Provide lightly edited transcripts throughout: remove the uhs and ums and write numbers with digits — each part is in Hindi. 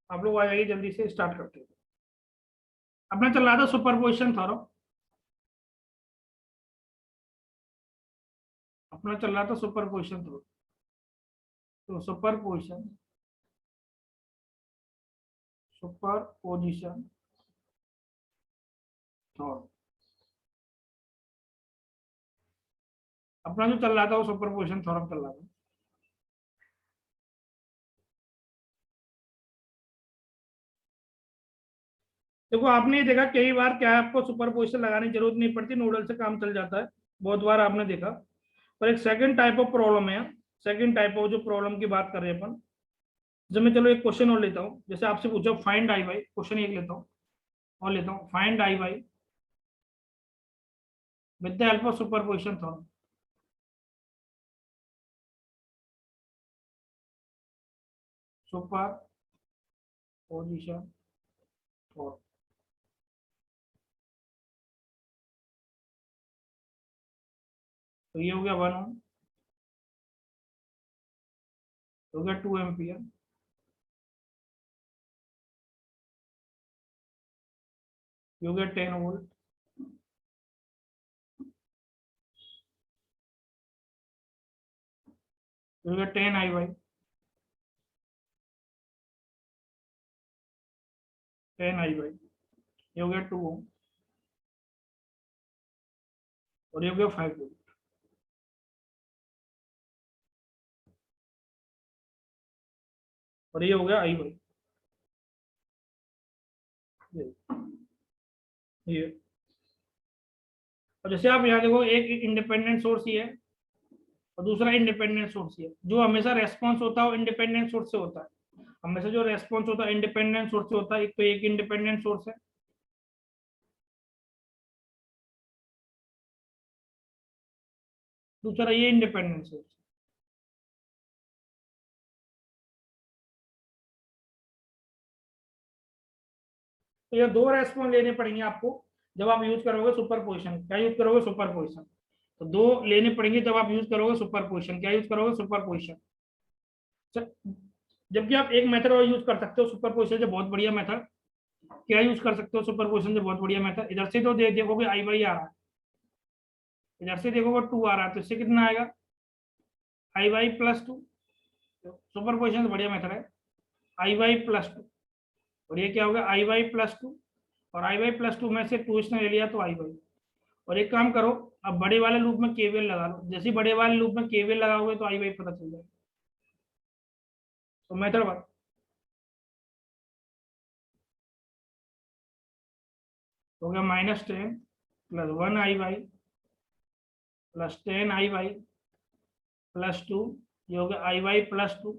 आप लोग आ जाइए जल्दी से, स्टार्ट करते हैं। अपना चल रहा था सुपरपोजिशन थ्योरम, अपना चल रहा था सुपरपोजिशन थ्योरम। तो सुपरपोजिशन थ्योरम अपना जो चल रहा था वो सुपरपोजिशन थ्योरम चल रहा था। देखो आपने ये देखा कई बार क्या है, आपको सुपरपोजिशन लगाने की जरूरत नहीं पड़ती, नोडल से काम चल जाता है, बहुत बार आपने देखा। पर एक सेकंड टाइप ऑफ प्रॉब्लम है, सेकंड टाइप ऑफ जो प्रॉब्लम की बात कर रहे हैं अपन। जब मैं चलो एक क्वेश्चन और लेता हूँ, जैसे आपसे पूछो फाइंड आई वाई, क्वेश्चन एक लेता हूँ और लेता हूँ find I Y with the help of superposition theorem. Superposition theorem, तो ये हो गया 1 ओम, हो गया 2 एम्पियर, ये हो गया 10 वोल्ट, ये हो गया 10 आई वाई, 10 आई वाई, ये हो गया 2 ओम, और ये हो गया 5 वोल्ट, और ये हो गया आई वाई। ये और जैसे आप यहाँ देखो, एक इंडिपेंडेंट सोर्स ही है और दूसरा इंडिपेंडेंट सोर्स ही है। जो हमेशा रेस्पॉन्स होता है वो इंडिपेंडेंट सोर्स से होता है, हमेशा जो रेस्पॉन्स होता है इंडिपेंडेंट सोर्स से होता है। एक तो एक इंडिपेंडेंट सोर्स है, दूसरा ये इंडिपेंडेंट सोर्स। तो ये दो रेस्पॉन्स लेने पड़ेंगे आपको जब आप यूज करोगे सुपरपोजिशन। क्या यूज करोगे? सुपरपोजिशन। तो दो लेने पड़ेंगे जब आप यूज करोगे सुपरपोजिशन। क्या यूज करोगे? सुपरपोजिशन। जबकि आप एक मेथड और यूज कर सकते हो सुपरपोजिशन से, बहुत बढ़िया मेथड। क्या यूज कर सकते हो सुपरपोजिशन से? बहुत बढ़िया मेथड। इधर से तो देखोगे आई वाई आ रहा है, इधर से देखोगे 2 आ रहा है, तो इससे कितना आएगा? आई वाई+2। सुपरपोजिशन से बढ़िया मेथड है, आई वाई+2। और ये क्या होगा? आई वाई+2, और आई वाई+2 में से 2 इसने ले लिया तो आई वाई। और एक काम करो, अब बड़े वाले लूप में केवीएल लगा लो। जैसे ही बड़े वाले लूप में केवीएल लगाओगे तो आई वाई पता चल जाएगा। तो मेथड बात हो गया, -10 + 1 आई वाई + 10 आई वाई + 2, ये हो गया आई वाई+2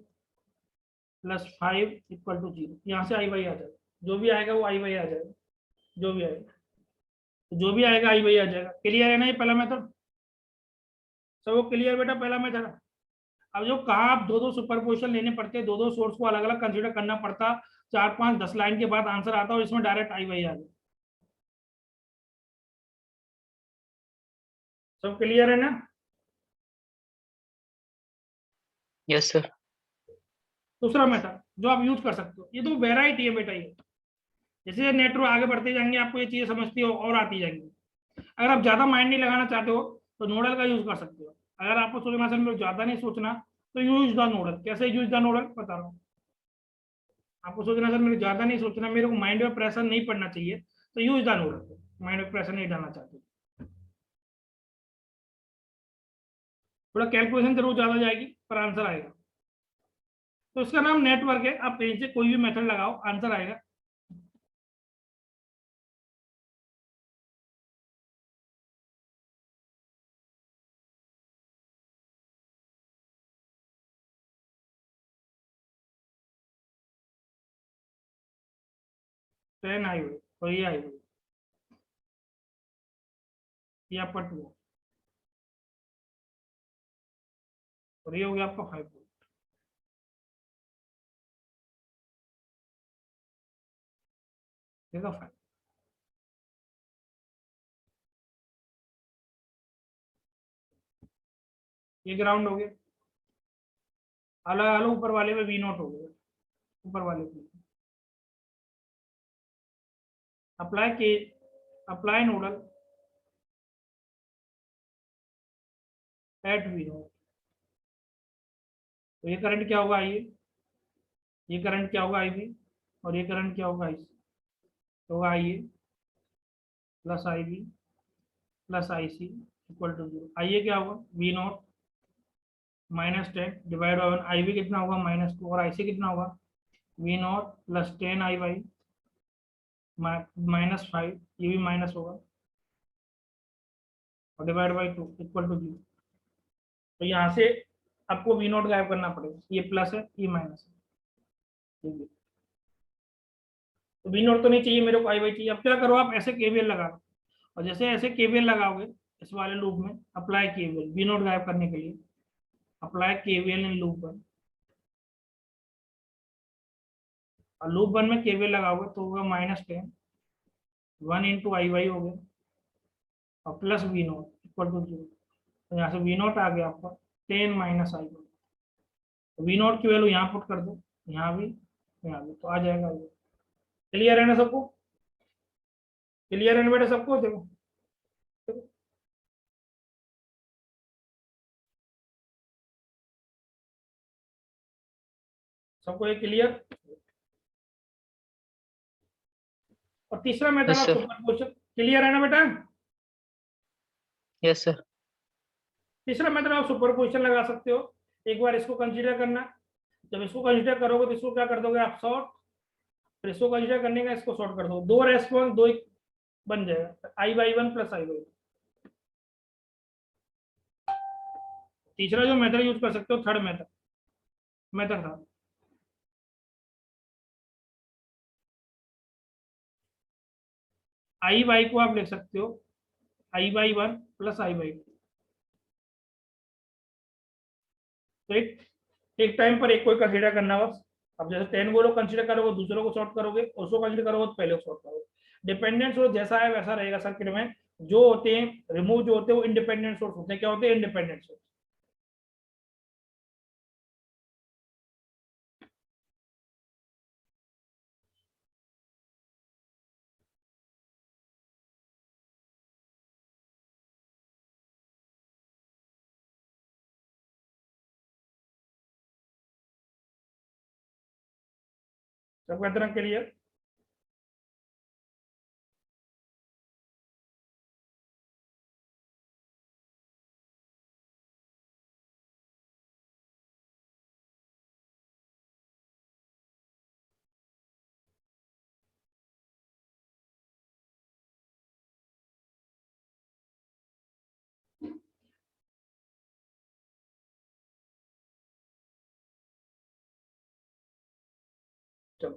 + 5 = 0। यहाँ से आई वाई आ जाएगा, जो भी आएगा वो आई वाई आ जाएगा, जो भी आएगा, जो भी आएगा आई वाई आ जाएगा। क्लियर है ना? ये पहला मेथड सब वो क्लियर बेटा, पहला मेथड। अब जो कहा आप दो दो सुपरपोजिशन लेने पड़ते, दो दो सोर्स को अलग अलग कंसीडर करना पड़ता, 4 5 10 लाइन के बाद आंसर आता और इसमें डायरेक्ट आई वाई आ गया। सब क्लियर है ना? Yes sir. दूसरा मेथड जो आप यूज कर सकते हो, ये तो वेराइटी है बेटा। ये जैसे नेटवर्क आगे बढ़ते जाएंगे आपको ये चीजें समझती हो और आती जाएंगी। अगर आप ज्यादा माइंड नहीं लगाना चाहते हो तो नोडल का यूज कर सकते हो। अगर आपको सोचना असल में ज्यादा नहीं सोचना तो यूज द नोडल। कैसे यूज द नोडल बता रहा हूँ आपको। सोचना सर मेरे ज्यादा नहीं सोचना, मेरे को माइंड में प्रेशर नहीं पड़ना चाहिए, तो यूज द नोडल। माइंड में प्रेशर नहीं डालना चाहते, थोड़ा कैलकुलेशन जरूर ज्यादा जाएगी पर आंसर आएगा। तो इसका नाम नेटवर्क है, आप कहीं से कोई भी मेथड लगाओ आंसर आएगा। टेन आई हुई और ये आई हुई, ये आपका 2 और ये हो गया आपका 5। देखा 5, ये ग्राउंड हो गया। अलग अलग ऊपर वाले में वी नॉट हो गया, ऊपर वाले पे। Apply nodal at V naught. तो ये करंट क्या होगा, ये करंट क्या होगा आई बी, और ये करंट क्या होगा आई सी। तो होगा I A plus I B plus I C equal to 0। I A क्या होगा V not -10 divide by 1, I B कितना होगा -2, और आई सी कितना होगा V not plus 10 I by -5, ये भी माइनस होगा, और डिवाइड बाई 2 इक्वल टू 0। तो यहाँ से आपको वी नॉट गायब करना पड़ेगा, ये प्लस है ये माइनस है, तो वी नॉट तो नहीं चाहिए मेरे को, आई बाई चाहिए। अब क्या करो आप ऐसे केवीएल लगा लो, और जैसे ऐसे केवीएल लगाओगे इस वाले लूप में, अप्लाई केवीएल वी नॉट गायब करने के लिए, अप्लाई केवीएल इन लूप 1, और लूप 1 में केवीएल लगाओगे तो होगा -10 1 इंटू आई वाई हो गया, और plus V naught equal to 0। तो यहाँ से वी नॉट आ गया आपका 10 minus I Y. V naught की वैल्यू यहाँ पुट कर दो, यहाँ भी यहाँ भी, तो आ जाएगा ये। क्लियर है ना सबको, क्लियर है ना बेटा सबको, देखो सबको ये क्लियर। और तीसरा method Yes, of sir. Superposition, clear है ना बेटा। Yes, sir. तीसरा मेथड आप सुपरपोजिशन लगा सकते हो। एक बार इसको कंसीडर करना, जब इसको कंसीडर करोगे तो इसको क्या कर दोगे आप शॉर्ट, फिर इसको कंसीडर करने का इसको शॉर्ट कर दो, दो रेस्पॉन्स दो बन जाएगा आई बाई 1 प्लस आई बाई। तीसरा जो मेथड यूज कर सकते हो, थर्ड मेथड था आई बाई को आप लिख सकते हो आई बाई 1 प्लस आई बाई 2। तो एक टाइम पर एक कोई कंसीडर करना बस। अब जैसे 10 को कंसीडर करोगे, दूसरों को सॉर्ट करोगे, उसको कंसीडर करोगे तो पहले को सॉर्ट करोगे। डिपेंडेंट सोर्स जैसा है वैसा रहेगा सर्किट में, जो होते हैं रिमूव जो होते हैं वो इंडिपेंडेंट सोर्स होते हैं। क्या होते हैं इंडिपेंडेंट सोर्स। सबका इतना क्लियर। चलो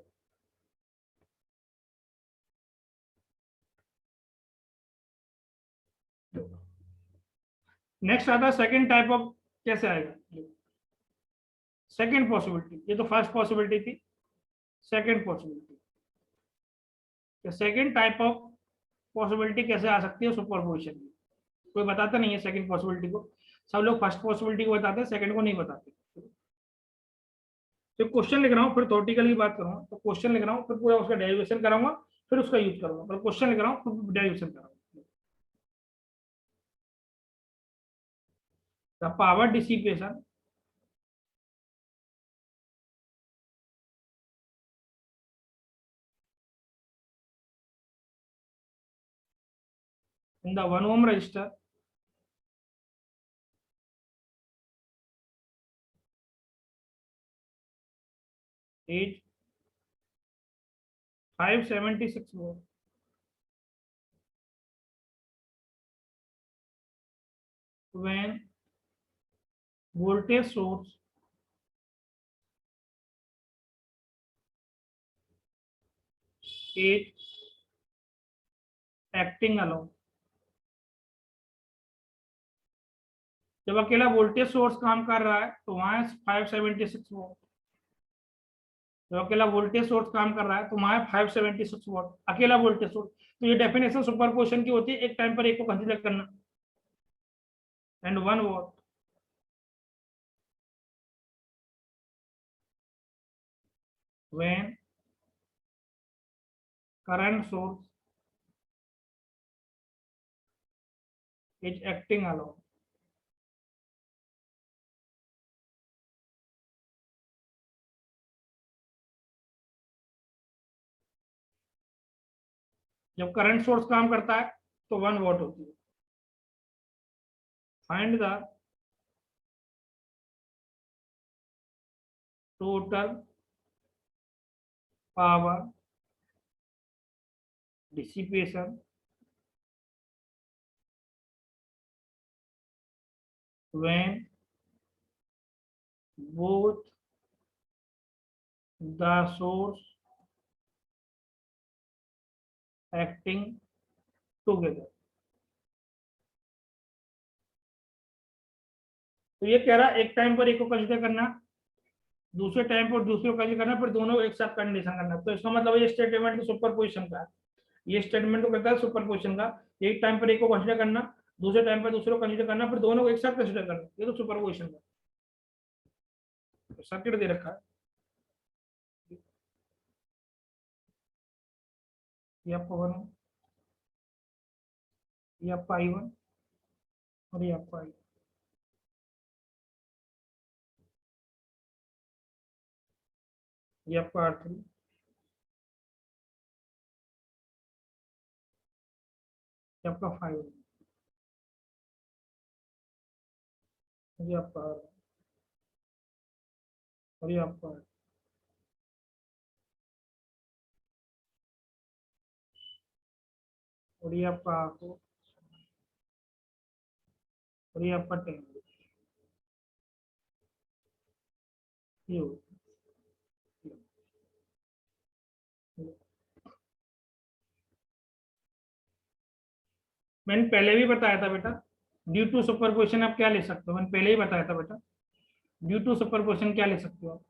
नेक्स्ट आता है सेकंड टाइप ऑफ, कैसे आएगा सेकंड पॉसिबिलिटी। ये तो फर्स्ट पॉसिबिलिटी थी, second possibility, second type of possibility कैसे आ सकती है सुपरपोजिशन की। कोई बताता नहीं है सेकंड पॉसिबिलिटी को, सब लोग फर्स्ट पॉसिबिलिटी को बताते हैं, सेकंड को नहीं बताते। तो क्वेश्चन लिख रहा हूँ, फिर थ्योरेटिकल की बात करूंगा, तो क्वेश्चन लिख रहा हूँ फिर पूरा उसका डेरिवेशन कराऊंगा, फिर उसका यूज करूंगा। मतलब क्वेश्चन लिख रहा हूँ फिर डेरिवेशन कराऊंगा। Power dissipation in the 1 ohm resistor is 576 volt when voltage source is acting alone। जब अकेला वोल्टेज सोर्स काम कर रहा है तो वहां 576 वोल्ट, जब अकेला वोल्टेज सोर्स काम कर रहा है तो वहां 576 वोल्ट अकेला वोल्टेज सोर्स। तो ये डेफिनेशन सुपरपोजिशन की होती है, एक टाइम पर एक को कंसीडर करना। And 1 volt when current source is acting alone. जब करंट सोर्स काम करता है तो 1 वॉट होती है. Find the total power dissipation when both the source acting together. तो ये कह रहा है एक टाइम पर एक को कंसीडर करना, दूसरे टाइम पर दूसरे को कंसीडर करना, फिर दोनों एक साथ कंडीशन करना. तो इसका मतलब ये स्टेटमेंट सुपरपोजिशन का है. ये स्टेटमेंट तो कहता है सुपरपोजिशन का. एक टाइम पर एक को कंसीडर करना, दूसरे टाइम पर दूसरे को कंसीडर करना, फिर दोनों को एक साथ कंसीडर करना. ये तो सुपरपोजिशन का सर्किट दे रखा है. ये आपको 1, ये आपका I1 और ये आपका I2. ये आपका R3, ये आपका 5, ये आपका R1 और ये आपका R2. और ये आपका R4 और ये आपका 10. ये हो मैंने पहले भी बताया था बेटा, ड्यू टू सुपरपोजिशन आप क्या ले सकते हो. मैंने पहले ही बताया था बेटा, ड्यू टू सुपरपोजिशन क्या ले सकते हो आप.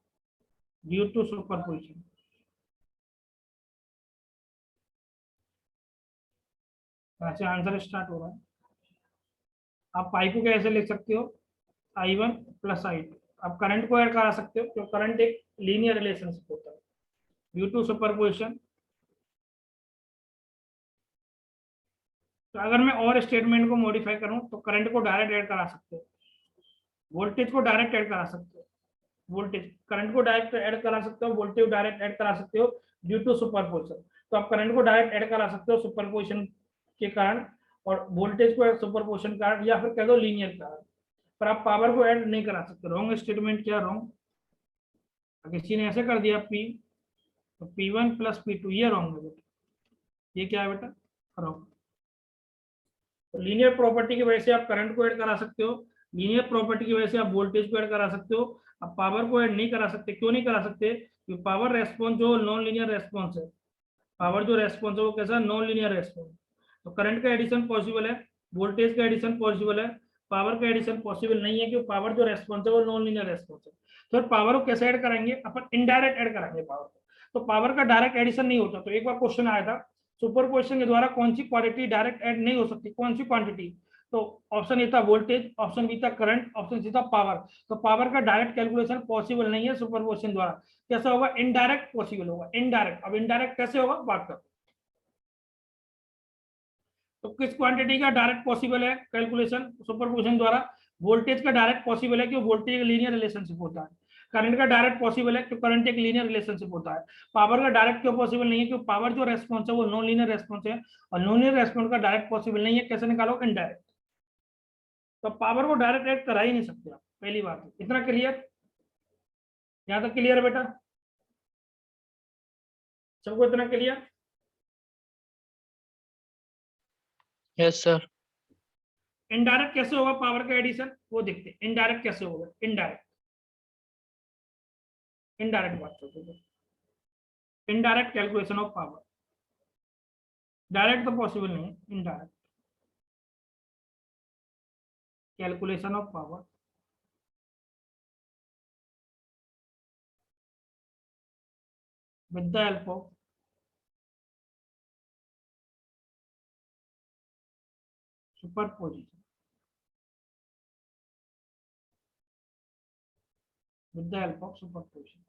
ड्यू टू सुपरपोजिशन यहाँ से आंसर स्टार्ट हो रहा है. आप पाई को कैसे लिख सकते हो, I1 प्लस I2. आप करंट को ऐड करा सकते हो, तो करंट एक लीनियर रिलेशनशिप होता है. Due to superposition. तो अगर मैं और स्टेटमेंट को मॉडिफाई करूं तो करंट को डायरेक्ट ऐड करा सकते हो, वोल्टेज को डायरेक्ट ऐड करा सकते हो. वोल्टेज करंट को डायरेक्ट ऐड करा सकते हो, वोल्टेज डायरेक्ट ऐड करा सकते हो ड्यू टू सुपरपोजिशन. तो आप करंट को डायरेक्ट ऐड करा सकते हो सुपरपोजिशन के कारण, और वोल्टेज को सुपरपोजिशन कारण, या फिर कह दो लीनियर कारण. पर आप पावर को ऐड नहीं करा सकते. रॉन्ग स्टेटमेंट क्या रॉन्ग. किसी ने ऐसे कर दिया P, तो P1 प्लस P2, ये रॉन्ग है बेटा. ये क्या है बेटा, रॉन्ग. तो लीनियर प्रॉपर्टी की वजह से आप करंट को ऐड करा सकते हो, लीनियर प्रॉपर्टी की वजह से आप वोल्टेज को ऐड करा सकते हो. आप पावर को ऐड नहीं करा सकते. क्यों नहीं करा सकते, क्योंकि पावर रेस्पॉन्स जो नॉन लीनियर रेस्पॉन्स है, पावर जो रेस्पॉन्स है वो कैसा, नॉन लीनियर रेस्पॉन्स. तो करंट का एडिशन पॉसिबल है, वोल्टेज का एडिशन पॉसिबल है, पावर का एडिशन पॉसिबल नहीं है, क्योंकि पावर जो रेस्पॉन्स है वो नॉन लीनियर रेस्पॉन्स है. तो पावर को कैसे ऐड करेंगे, अपन इनडायरेक्ट ऐड करेंगे पावर को. तो पावर का डायरेक्ट एडिशन नहीं होता. तो एक बार क्वेश्चन आया था, सुपरपोजिशन के द्वारा कौन सी क्वांटिटी डायरेक्ट ऐड नहीं हो सकती, कौन सी क्वांटिटी. तो ऑप्शन ए था वोल्टेज, ऑप्शन बी था करंट, ऑप्शन सी था पावर. तो पावर का डायरेक्ट कैलकुलेशन पॉसिबल नहीं है सुपरपोजिशन द्वारा. कैसा होगा, इनडायरेक्ट पॉसिबल होगा, इनडायरेक्ट. अब इनडायरेक्ट कैसे होगा बात कर. तो किस क्वांटिटी का डायरेक्ट पॉसिबल है कैलकुलेशन सुपरपोजिशन द्वारा, वोल्टेज का डायरेक्ट पॉसिबल है क्योंकि वोल्टेज एक लीनियर रिलेशनशिप होता है. करंट का डायरेक्ट पॉसिबल है क्योंकि करंट एक लीनियर रिलेशनशिप होता है. पावर का डायरेक्ट क्यों पॉसिबल नहीं है, क्योंकि पावर जो रेस्पॉन्स है वो नॉन लीनियर रेस्पॉन्स है, और नॉन लीनियर रेस्पॉन्स का डायरेक्ट पॉसिबल नहीं है. कैसे निकालो, इनडायरेक्ट. तो पावर को डायरेक्ट ऐड करा ही नहीं सकते आप. पहली बात, इतना क्लियर, यहाँ तक क्लियर है बेटा, सबको इतना क्लियर. Yes, sir. इनडायरेक्ट कैसे होगा पावर का एडिशन, वो देखते हैं. इनडायरेक्ट कैसे होगा, इनडायरेक्ट, इनडायरेक्ट बात करते हैं. Indirect calculation of power, direct तो पॉसिबल नहीं है. Indirect calculation of power with the help of superposition, with the help of superposition.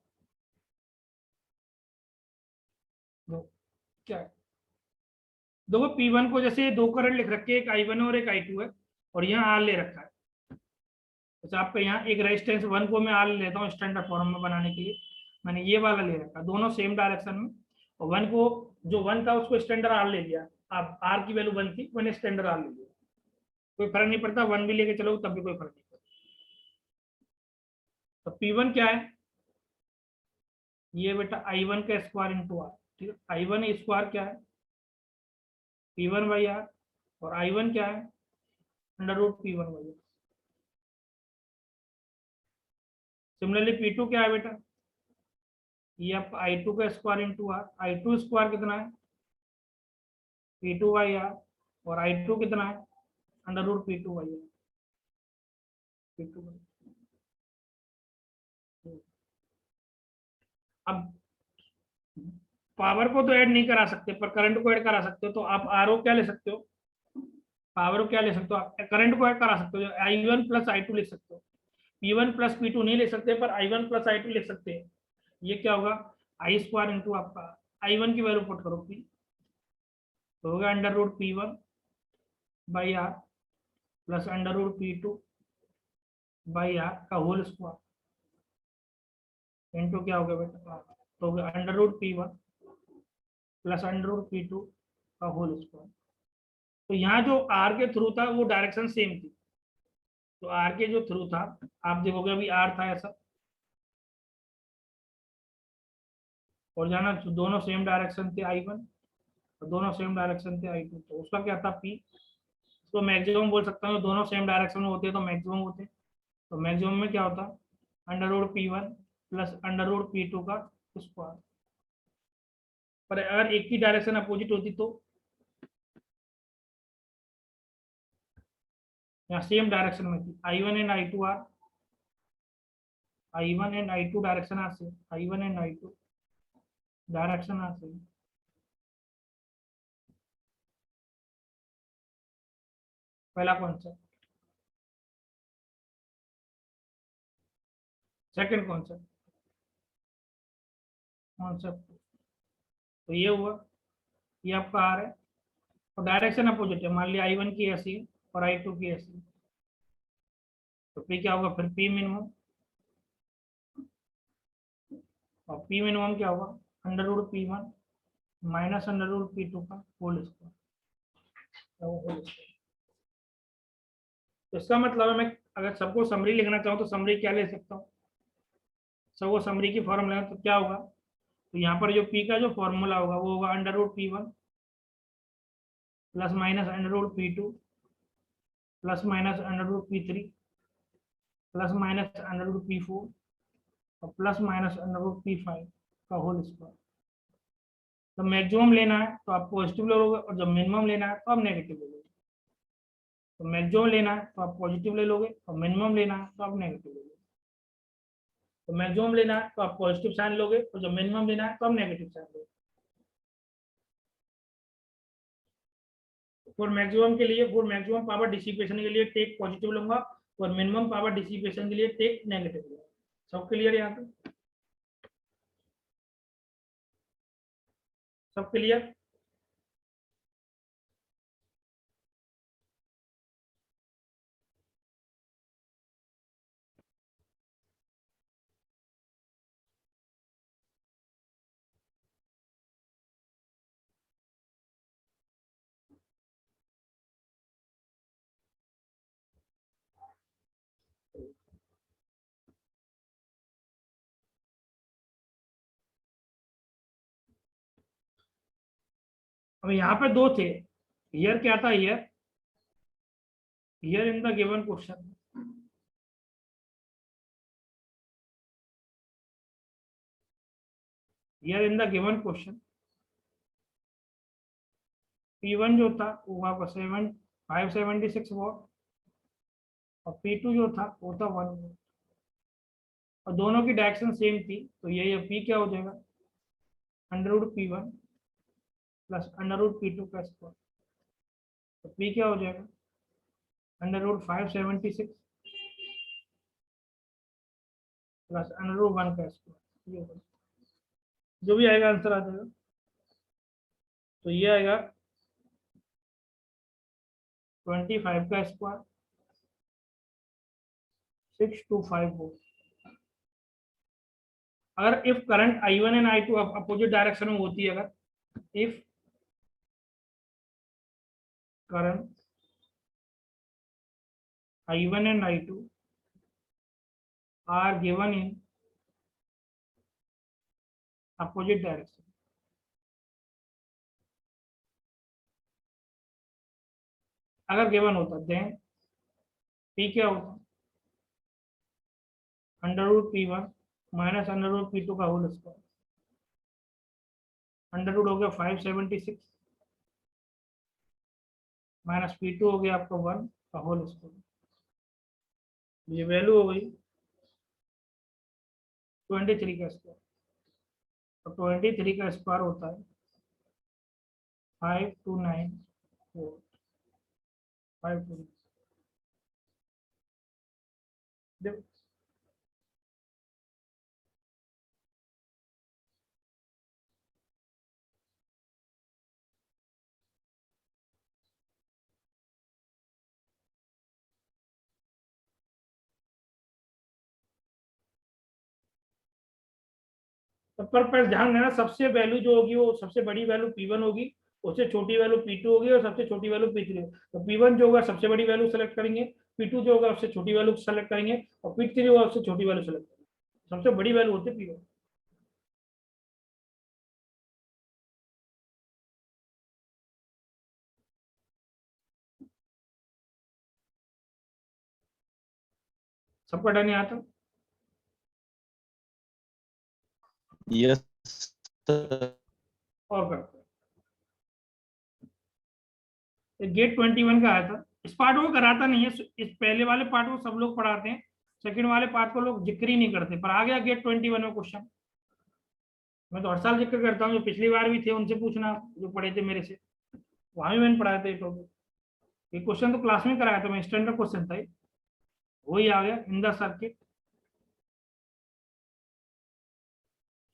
क्या है, देखो P1 को जैसे दो करंट लिख रखे हैं, एक I1 है और एक I2 है. और यहाँ आर ले रखा है। जैसे आपका यहाँ एक रेजिस्टेंस 1 को मैं आर ले लेता हूँ स्टैंडर्ड फॉर्म में बनाने के लिए, मैंने ये वाला ले रखा, दोनों सेम डायरेक्शन में, और 1 को जो 1 था उसको स्टैंडर्ड आर ले लिया। आप आर की वैल्यू 1 थी, मैंने स्टैंडर्ड आर ले लिया, कोई फर्क नहीं पड़ता, 1 भी लेके चलो तब भी कोई फर्क नहीं पड़ता। तो P1 क्या है, ये बेटा I1 का स्क्वायर इंटू आर, ठीक है। I1 स्क्वायर क्या है, P1 बाई आर, और I1 क्या है, under root P1 by R. Similarly P2 क्या है बेटा, ये आपका I2 का square into are, I2 square कितना है, P2 बाई आर, और I2 कितना है, under root P2 by R, P2 by. अब पावर को तो ऐड नहीं करा सकते, पर करंट को ऐड करा सकते हो, तो आप आरओ क्या ले सकते हो, पावर को क्या ले सकते हो, आप करंट को ऐड करा सकते हो, I1 प्लस I2 लिख सकते हो। P1 प्लस P2 नहीं लिख सकते, पर I1 प्लस I2 लिख सकते हैं। ये क्या होगा, आई स्क्वायर इंटू आपका I1 की वैल्यू पुट करो P, तो होगा under root P1 by R plus under root P2 by R का होल स्क्वायर इंटू क्या हो गया बेटा, तो होगा under root P1 plus under root P2 का होल स्क्वायर। तो यहाँ जो आर के थ्रू था वो डायरेक्शन सेम थी, तो आर के जो थ्रू था, आप देखोगे अभी आर था ऐसा, और जाना दोनों सेम डायरेक्शन थे I1, और दोनों सेम डायरेक्शन थे I2, तो उसका क्या था P, तो मैक्सिमम बोल सकता हूँ, दोनों सेम डायरेक्शन में होते तो मैक्सिमम होते, तो मैक्सिमम में क्या होता, under root P1 plus under root P2 का स्क्वायर। पर अगर एक ही डायरेक्शन अपोजिट होती तो, यहाँ सेम डायरेक्शन में थी, I1 and I2 are, I1 and I2 direction are same, I1 and I2 direction are same. पहला कॉन्सेप्ट। सेकंड कॉन्सेप्ट, कॉन्सेप्ट तो ये हुआ, ये आपका आर है, और डायरेक्शन अपोजिट है, मान लिया I1 की ऐसी है और I2 की ऐसी, तो P क्या होगा फिर, P मिनिमम, और P मिनिमम क्या होगा, under root P1 minus under root P2 का होल स्क्वायर। तो इसका मतलब है, मैं अगर सबको समरी लिखना चाहूँ तो समरी क्या ले सकता हूँ, सबको समरी की फॉर्म लेना, तो क्या होगा, तो यहाँ पर जो P का जो फॉर्मूला होगा वो होगा under root P1 plus minus under root P2 plus minus under root P3 plus minus under root P4 और plus minus under root P5 का होल स्क्वायर। तो मैक्सिमम लेना है तो आप पॉजिटिव लोगे, और जब मिनिमम लेना है तो आप नेगेटिव ले लोगे। तो मैक्सिमम लेना है तो आप पॉजिटिव ले लोगे, और मिनिमम लेना है तो आप नेगेटिव ले लोगे। तो मैक्सिमम लेना है तो आप पॉजिटिव साइन लोगे, और जब मिनिमम लेना है तो आप नेगेटिव साइन लोगे। फॉर मैक्सिमम के लिए, फॉर मैक्सिमम पावर डिसिपेशन के लिए टेक पॉजिटिव लूंगा, और मिनिमम पावर डिसिपेशन के लिए टेक नेगेटिव लूंगा। सब क्लियर यहाँ पे, सब क्लियर। अब यहाँ पे दो थे, हियर क्या था, here, here in the given question, here in the given question P1 जो था वो आपका 576 वॉट, और P2 जो था वो था 1 वॉट, और दोनों की डायरेक्शन सेम थी, तो ये P क्या हो जाएगा, under root P1 plus under root P2 का स्क्वायर, तो P क्या हो जाएगा, under root 576 plus under root 1 का स्क्वायर, ये होगा, जो भी आएगा आंसर आ जाएगा। तो ये आएगा 25 का स्क्वायर 625 वोल्ट। अगर if current I1 and I2 opposite direction में होती है, अगर if current I1 and I2 are given in opposite direction, अगर गिवन होता देन P क्या होता, √P1 माइनस √P2 का होल स्क्वायर, अंडर रूट हो गया 576 माइनस P2 हो गया आपका 1 का होल स्क्वायर। ये वैल्यू हो गई 23 का स्क्वायर, और 23 का स्क्वायर होता है 529 वोल्ट। 529 देखो, तो पर ध्यान देना, सबसे वैल्यू जो होगी वो सबसे बड़ी वैल्यू P1 होगी, उससे छोटी वैल्यू P2 होगी, और सबसे छोटी वैल्यू P3 होगी। तो P1 जो होगा सबसे बड़ी वैल्यू सेलेक्ट करेंगे, P2 जो होगा उससे छोटी वैल्यू सेलेक्ट करेंगे, और P3 होगा उससे छोटी वैल्यू सेलेक्ट करेंगे। सबसे बड़ी वैल्यू होती है P1। सबका डर नहीं आता। Yes, sir. और करते हैं, गेट 21 का आया था। इस पार्ट को कराता नहीं है, इस पहले वाले पार्ट को सब लोग पढ़ाते हैं, सेकंड वाले पार्ट को लोग जिक्र ही नहीं करते, पर आ गया गेट 21 में क्वेश्चन। मैं तो हर साल जिक्र करता हूँ, जो पिछली बार भी थे उनसे पूछना, जो पढ़े थे मेरे से, वहां भी मैंने पढ़ाया था ये टॉपिक। ये क्वेश्चन तो क्लास में कराया था मैं, स्टैंडर्ड क्वेश्चन था ये, वही आ गया in the circuit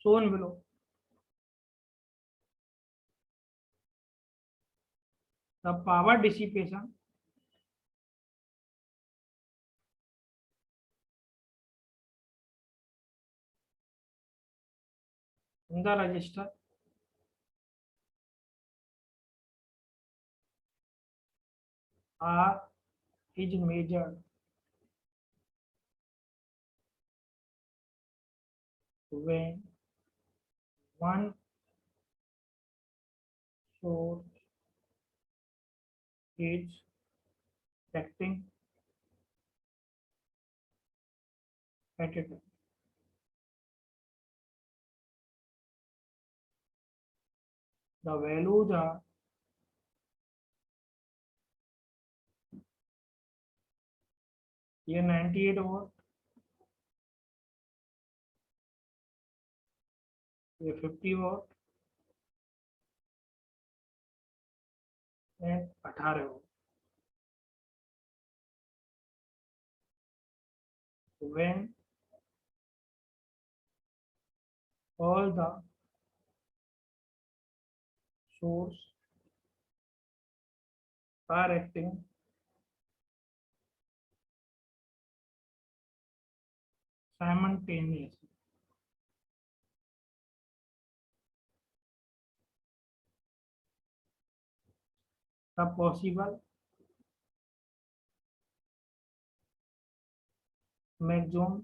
shown below, the power dissipation in the resistor R is measured when one source is acting at a time. The values are ये 98 वोल्ट, ये 50 volt and 18 volt. When all the source are acting simultaneously, the possible maximum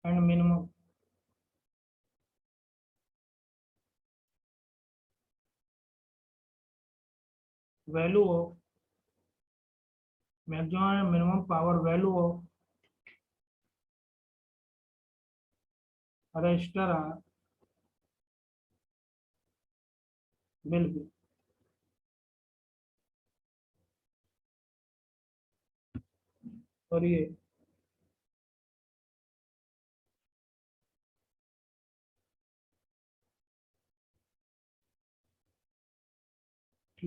and minimum value of maximum and minimum power value of resistor are will be, और ये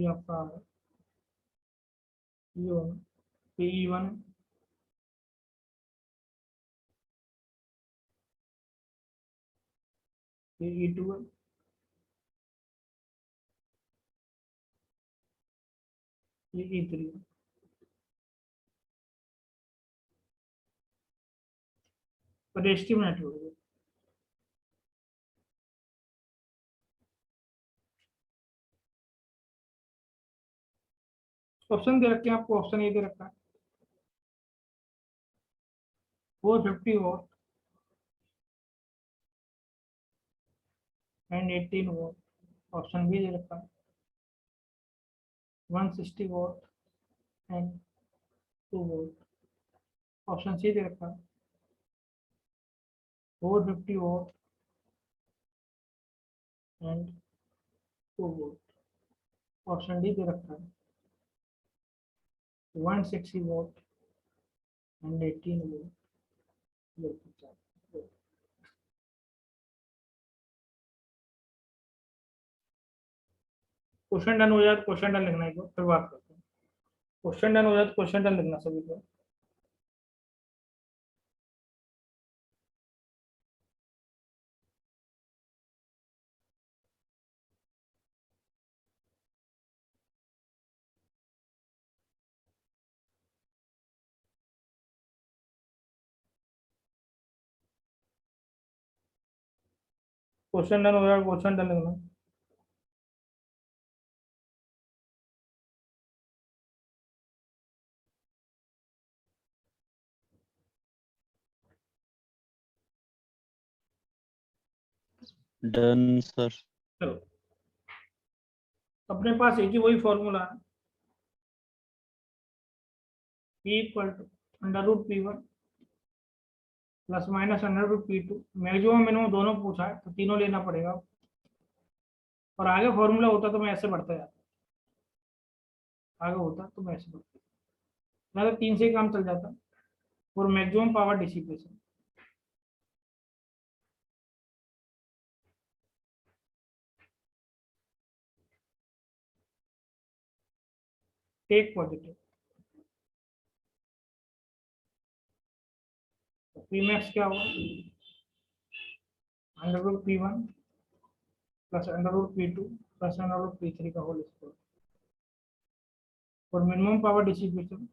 आपका E1 PE1 PE2 PE3 restive network. Option दे रखे हैं आपको, ऑप्शन ये दे रखा है 450 watt and 18 watt. Option B दे रखा है 160 watt and 2 volt. Option C दे रखा है 450 watt and 2 volt. Option D दे रखा है 160 watt and 18 volt. Question done हो जाए तो क्वेश्चन डन लिखना है, फिर बात करते हैं। क्वेश्चन डन हो जाए तो क्वेश्चन डन लिखना सभी को। क्वेश्चन डन हो जाए क्वेश्चन डन लिखना। Done sir. चलो, अपने पास एक ही वही फॉर्मूला है, P equal to √P1 plus minus √P2। Maximum minimum दोनों पूछा है तो तीनों लेना पड़ेगा, और आगे फॉर्मूला होता तो मैं ऐसे बढ़ता जाता, आगे होता तो मैं ऐसे बढ़ता, मतलब 3 से ही काम चल जाता। और maximum power dissipation, take positive, तो पी मैक्स क्या होगा √P1 plus √P2 plus √P3 का होल स्क्वायर। और minimum power dissipation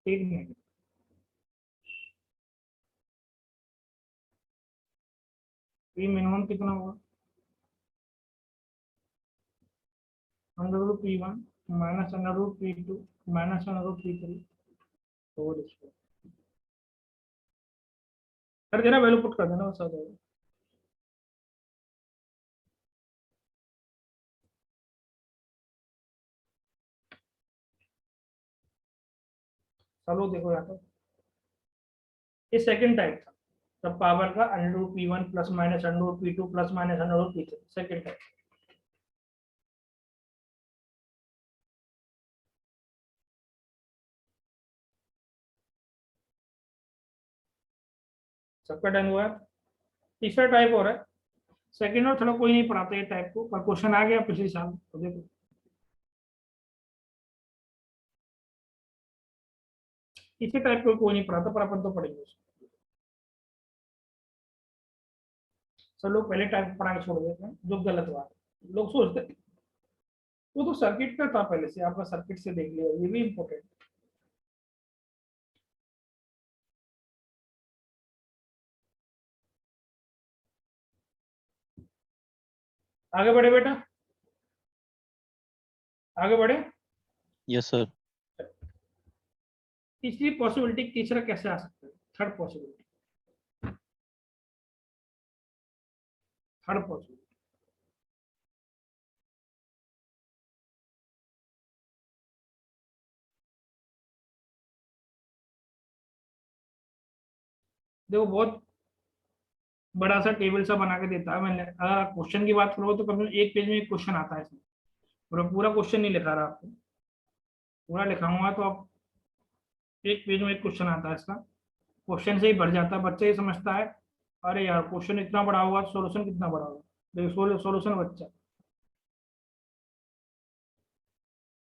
take negative, P minimum कितना होगा √P1 minus √P2 minus √P3 whole square. कर देना, वैल्यू पुट कर देना, बस आ जाएगा। चलो देखो यहाँ पर, ये सेकंड टाइप था, तब पावर का √P1 plus minus √P2 plus minus √P3, second type. सबका डन हुआ है। तीसरा टाइप हो रहा है, सेकंड और थोड़ा कोई नहीं पढ़ाते ये टाइप को, पर क्वेश्चन आ गया पिछले साल तो देखो। इसी टाइप को कोई नहीं पढ़ाता, पर अपन तो पढ़ेंगे उसको। सब लोग पहले टाइप पढ़ा के छोड़ देते हैं, जो गलत बात है। लोग सोचते हैं वो तो सर्किट का था पहले से, आपका सर्किट से देख लिया, ये भी इम्पोर्टेंट। आगे बढ़े बेटा, आगे बढ़े। Yes sir. तीसरी पॉसिबिलिटी, तीसरा कैसे आ सकता है, थर्ड पॉसिबिलिटी, थर्ड पॉसिबिलिटी। देखो बहुत बड़ा सा टेबल सा बना के देता है मैंने, अगर क्वेश्चन की बात करो तो कम से कम एक पेज में एक क्वेश्चन आता है इसमें, पूरा पूरा क्वेश्चन नहीं लिखा रहा आपको, पूरा लिखाऊंगा तो आप एक पेज में एक क्वेश्चन आता है इसका। क्वेश्चन से ही भर जाता है, बच्चा ये समझता है अरे यार क्वेश्चन इतना बड़ा होगा तो सॉल्यूशन कितना बड़ा होगा। देखो सॉल्यूशन बच्चा,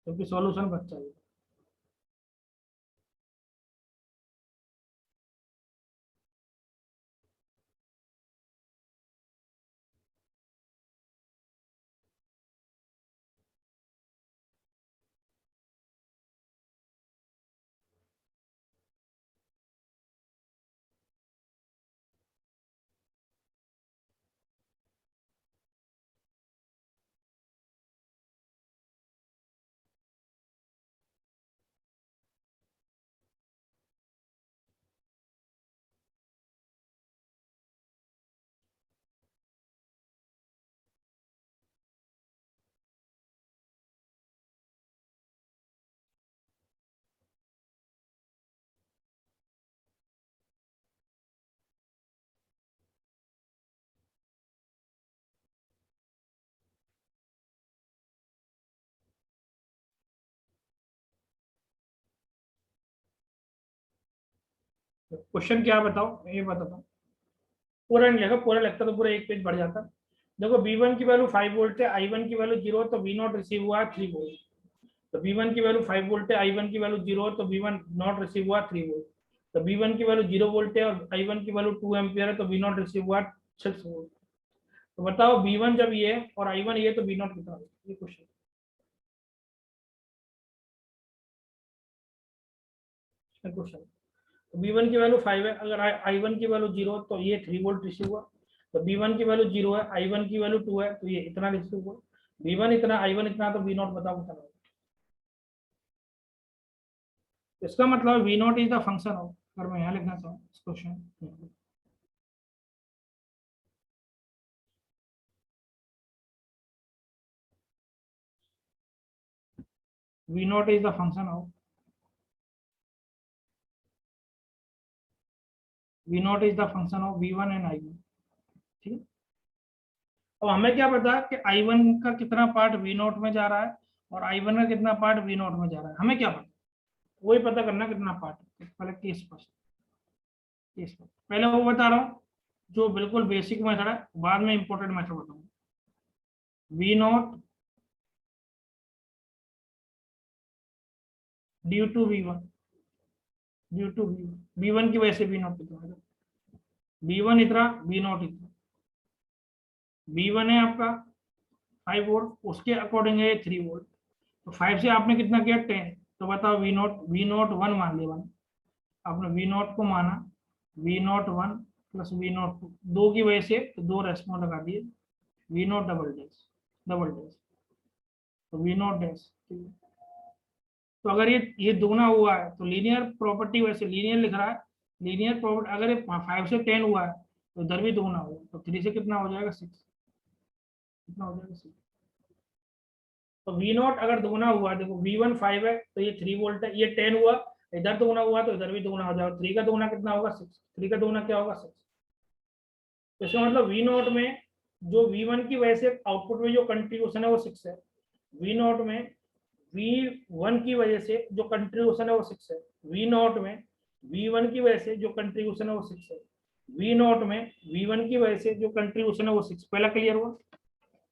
क्योंकि सॉल्यूशन बच्चा है। क्वेश्चन क्या बताओ, ये बताता हूँ। पूरा नहीं लिखा, पूरा लगता तो पूरा एक पेज बढ़ जाता। देखो V1 की वैल्यू 5 वोल्ट है, I1 की वैल्यू 0, तो V0 रिसीव हुआ 3 वोल्ट। तो V1 की वैल्यू 5 वोल्ट है, I1 की वैल्यू 0, तो V1 नॉट रिसीव हुआ 3 वोल्ट। तो V1 की वैल्यू 0 वोल्ट है और I1 की वैल्यू 2 एम्पियर है, तो V0 रिसीव हुआ 6 वोल्ट। तो बताओ V1 जब ये और I1 ये, तो V0 कितना होगा, ये क्वेश्चन क्वेश्चन। V1 की वैल्यू 5 है, अगर I1 की वैल्यू 0, तो ये 3 वोल्ट रिसीव हुआ। तो V1 की वैल्यू 0 है, I1 की वैल्यू 2 है, तो ये इतना रिसीव हुआ। V1 इतना, I1 इतना, तो V0 बताओ कितना होगा। इसका मतलब V0 is the function of, अगर मैं यहाँ लिखना चाहूँ इस question, V0 is the function of, V0 is the function of V1 and I1। ठीक है। अब हमें क्या पता कि I1 का कितना पार्ट V0 में जा रहा है और I1 का कितना पार्ट V0 में जा रहा है, हमें क्या पता, वही पता करना कितना पार्ट है। पहले केस फर्स्ट, पहले वो बता रहा हूँ जो बिल्कुल बेसिक मेथड है, बाद में इंपॉर्टेंट मेथड बताऊंगा। V0 due to V1, due to V1 की वजह से V0 कितना है, V1 इतना, V0 इतना। V1 है आपका 5 वोल्ट, उसके अकॉर्डिंग है 3 वोल्ट। तो 5 से आपने कितना किया 10, तो बताओ V0 1 मान लिया, आपने V0 को माना, V0 1 प्लस V0 2, दो की वजह से तो दो रेस्पॉन्ड लगा दिए, V0 double dash, double dash, तो V0 डैश। तो अगर ये दुगना हुआ है तो लीनियर प्रॉपर्टी, वैसे लीनियर लिख रहा है, लीनियर प्रॉपर्टी, अगर ये 5 से 10 हुआ है तो इधर भी दुगना होगा, तो 3 से कितना हो जाएगा 6, कितना हो जाएगा 6। तो V0 अगर दुगना हुआ, देखो V1 5 है तो ये 3 वोल्ट है, ये 10 हुआ, इधर दुगना हुआ तो इधर भी दुगना हो जाएगा, 3 का दुगना कितना होगा 6, 3 का दुगना क्या होगा 6। तो इसका मतलब V0 में जो V1 की वजह से आउटपुट में जो कंट्रीब्यूशन है वो 6 है, V0 में V1 की वजह से जो कंट्रीब्यूशन है वो 6 है, V0 में V1 की वजह से जो कंट्रीब्यूशन है वो 6 है, V0 में V1 की वजह से जो कंट्रीब्यूशन है वो 6। पहला क्लियर हुआ।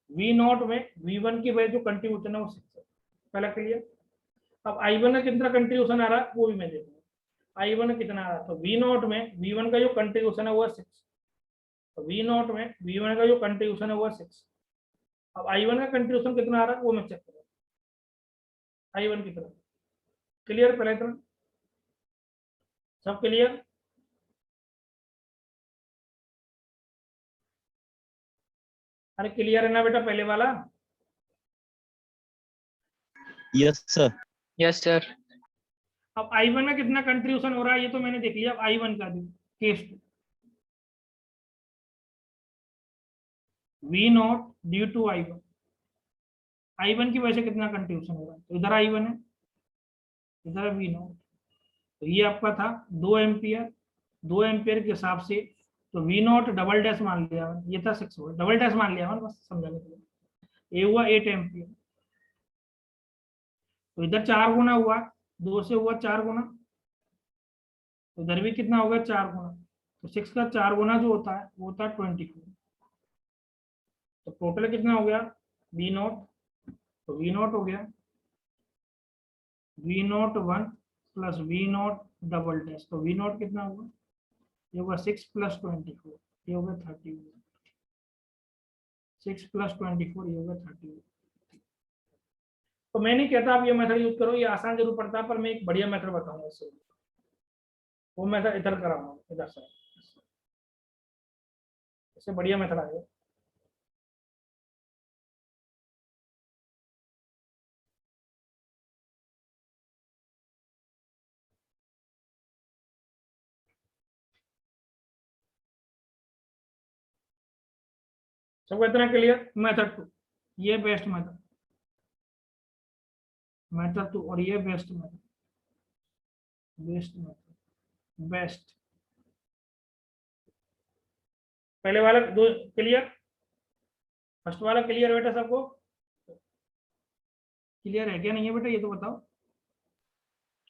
V0 में V1 की वजह जो कंट्रीब्यूशन है वो 6 है, पहला क्लियर। अब I1 का कितना कंट्रीब्यूशन आ रहा है वो भी मैं देखूंगा, I1 कितना आ रहा है। तो V0 में V1 का जो कंट्रीब्यूशन है वो है 6, तो V0 में V1 का जो कंट्रीब्यूशन है वो है 6। अब I1 का कंट्रीब्यूशन कितना आ रहा है वो मैं चेक करूँ, I1 कितना, क्लियर, पहले इतना सब क्लियर। अरे क्लियर है ना बेटा पहले वाला। Yes sir. Yes sir. अब I1 का कितना कंट्रीब्यूशन हो रहा है ये तो मैंने देख लिया, अब I1 का भी case V0 due to I1, I1 की वजह से कितना कंट्रीब्यूशन हो रहा है, तो इधर I1 है, इधर है V0। तो ये आपका था 2 एम्पियर, 2 एम्पियर के हिसाब से तो V0 डबल डैश मान लिया, ये था 6 वोल्ट, डबल डैश मान लिया मैंने बस समझाने के लिए। ये हुआ 8 एम्पियर, तो इधर 4 गुना हुआ, 2 से हुआ 4 गुना, तो इधर भी कितना होगा 4 गुना, तो 6 का 4 गुना जो होता है वो होता है 24। तो टोटल कितना हो गया V0, तो V0 हो गया V0 1 plus V0 double dash, तो V0 कितना होगा, ये होगा 6 प्लस 24, ये होगा 30, 6 प्लस 24 ये होगा 30। तो मैं नहीं कहता आप ये मेथड यूज करो, ये आसान जरूर पड़ता है, पर मैं एक बढ़िया मेथड बताऊंगा इससे, वो मेथड इधर कराऊंगा, इधर से इससे बढ़िया मेथड आएगा। सबको इतना क्लियर, मेथड 2 ये बेस्ट मेथड, मेथड 2 और ये best method, best method, best. पहले वाला दो क्लियर, फर्स्ट वाला क्लियर बेटा सबको, क्लियर है क्या नहीं है बेटा ये तो बताओ।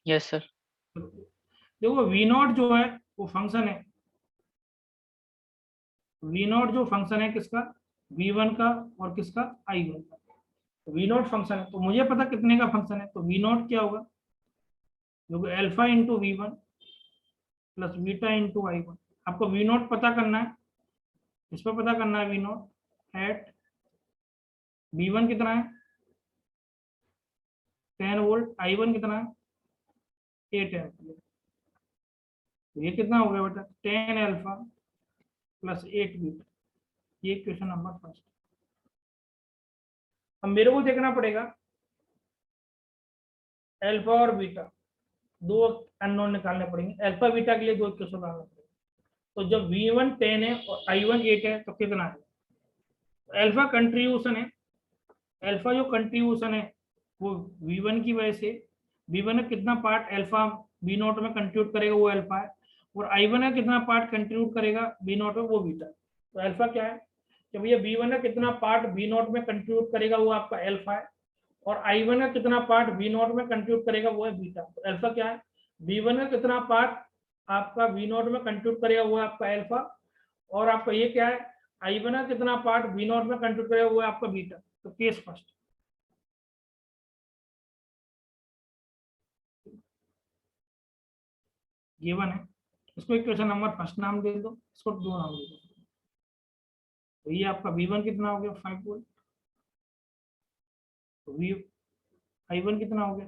Yes sir. देखो V0 जो है वो फंक्शन है वी नॉट, जो फंक्शन है किसका, v1 का और किसका i1 का। तो वी नॉट फंक्शन है, तो मुझे पता कितने का फंक्शन है, तो वी नॉट क्या होगा, जो alpha into v1 plus beta into i1। आपको वी नॉट पता करना है, इस पर पता करना है वी नॉट एट v1 कितना है 10 वोल्ट, i1 कितना है 8 एम्पियर। तो ये कितना हो गया बेटा 10 अल्फा प्लस 8 बीटा, ये क्वेश्चन नंबर फर्स्ट। अब मेरे को देखना पड़ेगा अल्फा और बीटा, दो अननोन निकालने पड़ेंगे, अल्फा बीटा के लिए दो इक्वेशन डालना पड़ेगा। तो जब v1 10 है और i1 8 है तो कितना है, अल्फा कंट्रीब्यूशन है, अल्फा जो कंट्रीब्यूशन है वो v1 की वजह से, v1 का कितना पार्ट अल्फा v नॉट में कंट्रीब्यूट करेगा वो अल्फा है, और i1 का कितना पार्ट कंट्रीब्यूट करेगा v नॉट में वो बीटा। तो अल्फा क्या है कि भैया v1 का कितना पार्ट v नॉट में कंट्रीब्यूट करेगा वो आपका अल्फा है, और i1 का कितना पार्ट v नॉट में कंट्रीब्यूट करेगा वो है बीटा। तो अल्फा क्या है, v1 का कितना पार्ट आपका v नॉट में कंट्रीब्यूट करेगा वो है आपका अल्फा, और आपका ये क्या है i1 का कितना पार्ट v नॉट में कंट्रीब्यूट करेगा वो है आपका बीटा। तो केस फर्स्ट, गिवन है, इसको इक्वेशन नंबर फर्स्ट नाम दे दो, इसको दो नाम दे दो। तो ये आपका v1 कितना हो गया 5 वोल्ट, तो v i1 कितना हो गया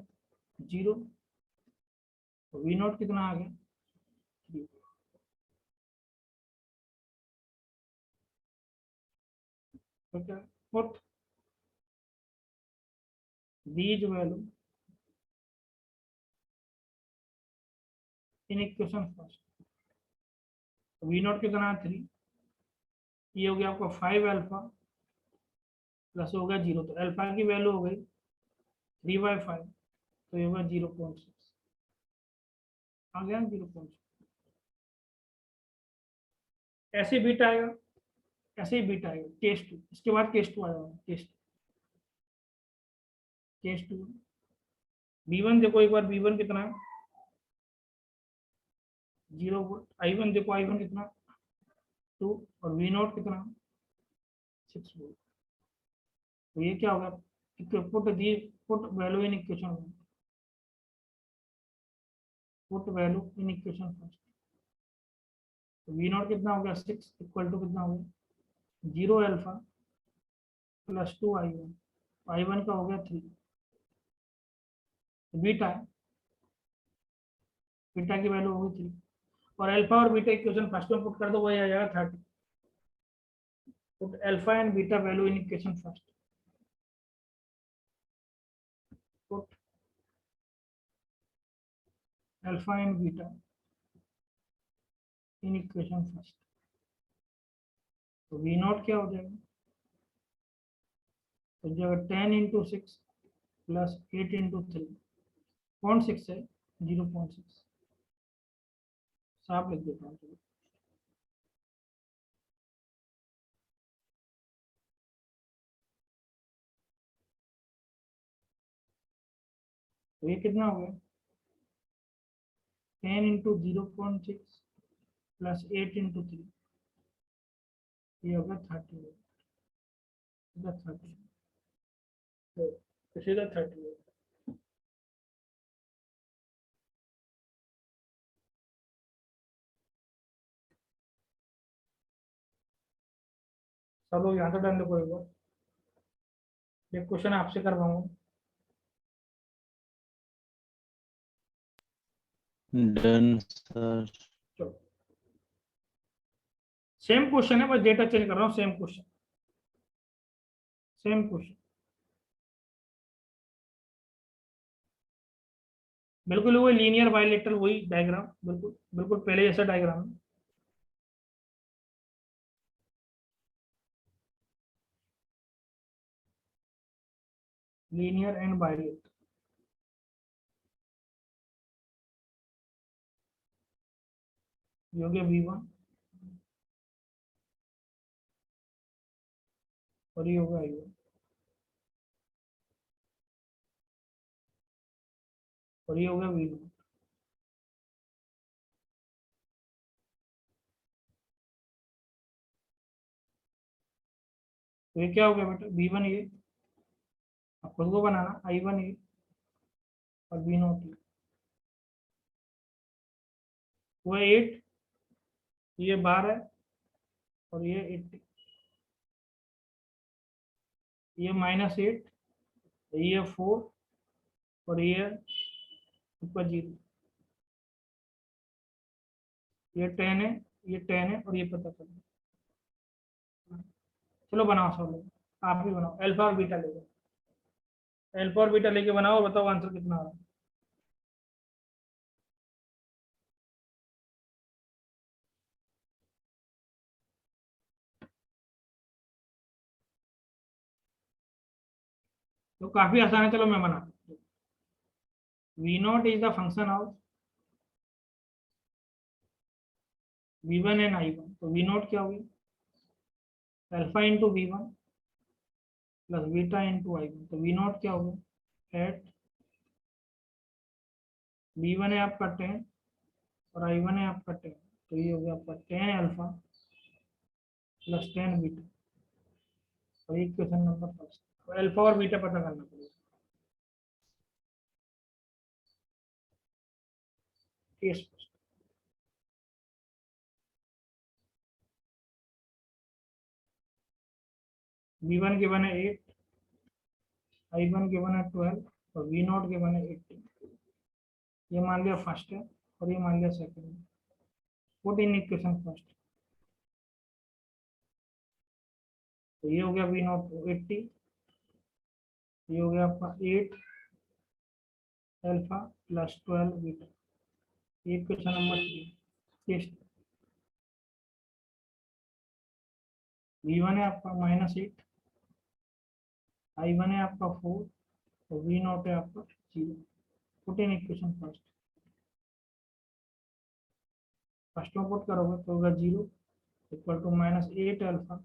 0, तो v नॉट कितना आ गया 3। तो क्या put these value in equation first. v not कितना है 3, ये हो गया आपका 5 अल्फा प्लस हो गया 0, तो अल्फा की वैल्यू हो गई 3/5, तो ये होगा 0.6 आ गया 0.6। ऐसे बीटा आएगा, ऐसे ही बीटा आएगा केस 2, इसके बाद केस 2 आएगा, केस 2 v1 देखो एक बार, v1 कितना है 0 वोल्ट, i1 देखो i1 कितना 2, और v नॉट कितना 6 वोल्ट। तो ये क्या होगा, put the put value in equation, put value in equation first. तो v नॉट कितना हो गया 6 इक्वल टू कितना हो गया 0 अल्फा प्लस 2 i1, i1 का हो गया 3, बीटा है, बीटा की वैल्यू होगी 3, और अल्फा और बीटा इक्वेशन फर्स्ट में पुट कर दो, वही आ जाएगा 30। Put alpha and beta value in equation first, put alpha and beta in equation first. तो वी नॉट क्या हो जाएगा, तो जगह 10 इंटू 6 प्लस 8 इंटू 3, 0.6 है 0.6, साफ लिख देता हूँ। तो ये कितना हो गया 10 इंटू 0.6 प्लस 8 इंटू 3, ये होगा 30, सीधा 30, तो सीधा 30। सब लोग यहाँ से डन देखो एक बार, एक क्वेश्चन आपसे करवाऊंगा। Done sir. चलो सेम क्वेश्चन है, बस डेटा चेंज कर रहा हूँ, सेम क्वेश्चन, सेम क्वेश्चन, बिल्कुल वही लीनियर बाइलेटरल वही डायग्राम, बिल्कुल बिल्कुल पहले जैसा डायग्राम है। लीनियर एंड बाइलेटरल, ये हो गया v1 और ये होगा i1, और ये होगा v2। तो ये क्या हो गया बेटा, V1 ये, अब खुद को बनाना, I1 ये और V0 ये, वो 8, ये 12 और ये 80, ये -8, ये 4 और ये ऊपर 0, ये 10 है, ये 10 है और ये पता करना। चलो बनाओ सब लोग, आप भी बनाओ, अल्फा और बीटा लेके, अल्फा और बीटा लेके बनाओ और बताओ आंसर कितना आ रहा है। तो काफी आसान है, चलो मैं बनाता हूँ। V0 is the function of V1 and I1, तो V0 क्या होगी, alpha into V1 plus beta into I1, तो V0 क्या होगा, एट V1 है आपका 10 और I1 है आपका 10, तो ये हो गया आपका 10 अल्फा प्लस 10 बीटा, और इक्वेशन नंबर फर्स्ट। तो अल्फा और बीटा पता करना पड़ेगा, केस फर्स्ट। V1 गिवन है 8, I1 गिवन है 12 और V0 गिवन है 80। ये मान लिया फर्स्ट है और ये मान लिया सेकंड है, पुट इन इक्वेशन फर्स्ट। तो ये हो गया V0 80, ये हो गया आपका 8 अल्फा प्लस 12 बीटा, ये इक्वेशन नंबर 3। टेस्ट V1 है आपका -8, I1 है आपका 4 और V0 है आपका 0। Put in equation first, first में पुट करोगे तो होगा 0 equal to -8 alpha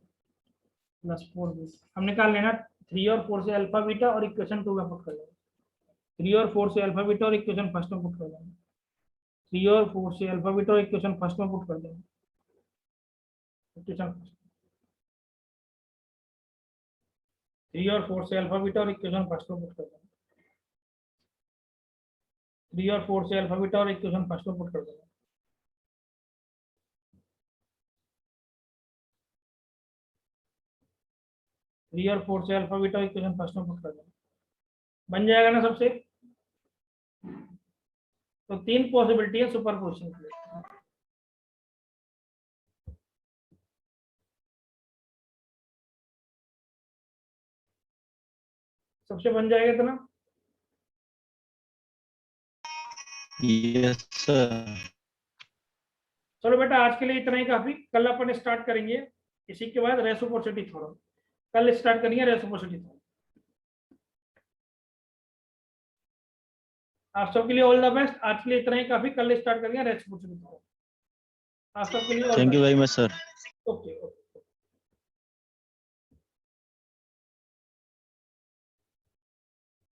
plus 4 beta. हम निकाल लेना 3 और 4 से अल्फा बीटा और इक्वेशन 2 में पुट कर लेना। 3 और 4 से अल्फा बीटा और इक्वेशन फर्स्ट में पुट कर देना। 3 और 4 से अल्फा बीटा और इक्वेशन फर्स्ट में पुट कर देना। इक्वेशन 3 और 4 से अल्फा बीटा और इक्वेशन फर्स्ट में पुट कर देना। 3 और 4 से अल्फा बीटा और इक्वेशन फर्स्ट में पुट कर देना। थ्री और 4 से अल्फा बीटा इक्वेशन फर्स्ट में पुट कर देना, बन जाएगा ना सबसे। तो 3 पॉसिबिलिटी है सुपरपोजिशन के लिए। सबसे बन जाएगा इतना। Yes, sir. चलो बेटा आज के लिए इतना ही काफी, कल अपन स्टार्ट करेंगे इसी के बाद रेसिप्रोसिटी थ्योरम। कल स्टार्ट करेंगे रेसिप्रोसिटी थ्योरम। आप सबके लिए ऑल द बेस्ट। आज के लिए इतना ही काफी, कल स्टार्ट करेंगे रेसिप्रोसिटी थ्योरम। आप सबके लिए Thank you very much, sir. Okay okay.